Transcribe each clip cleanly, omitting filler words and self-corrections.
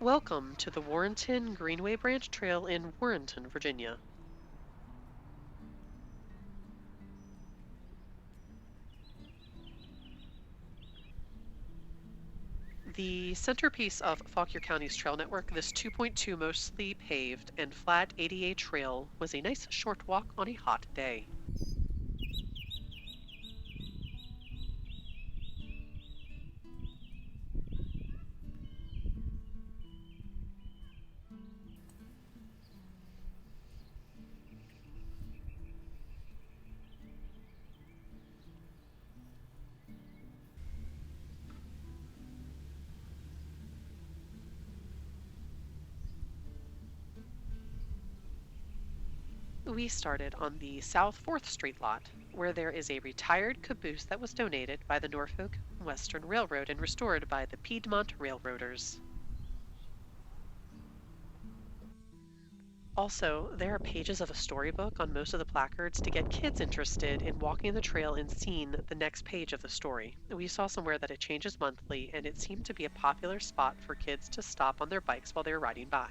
Welcome to the Warrenton Greenway Branch Trail in Warrenton, Virginia. The centerpiece of Fauquier County's trail network, this 2.2 mostly paved and flat ADA trail, was a nice short walk on a hot day. We started on the South 4th Street lot, where there is a retired caboose that was donated by the Norfolk Western Railroad and restored by the Piedmont Railroaders. Also, there are pages of a storybook on most of the placards to get kids interested in walking the trail and seeing the next page of the story. We saw somewhere that it changes monthly, and it seemed to be a popular spot for kids to stop on their bikes while they were riding by.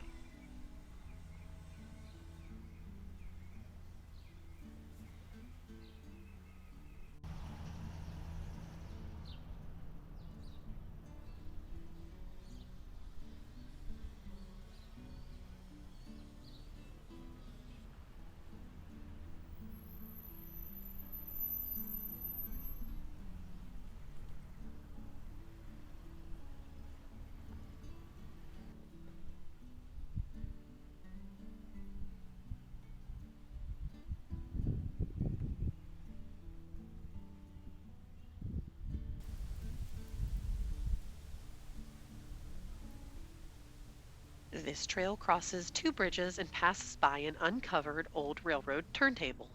This trail crosses two bridges and passes by an uncovered old railroad turntable.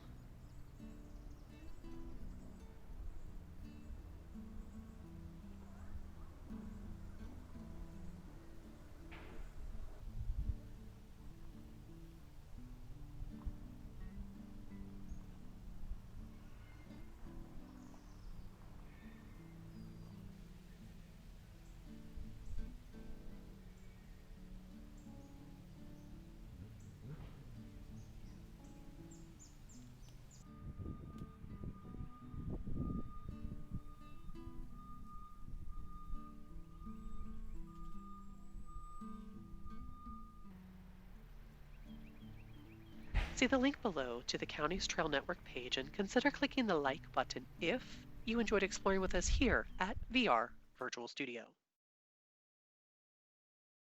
See the link below to the county's Trail Network page and consider clicking the like button if you enjoyed exploring with us here at VR Virtual Studio.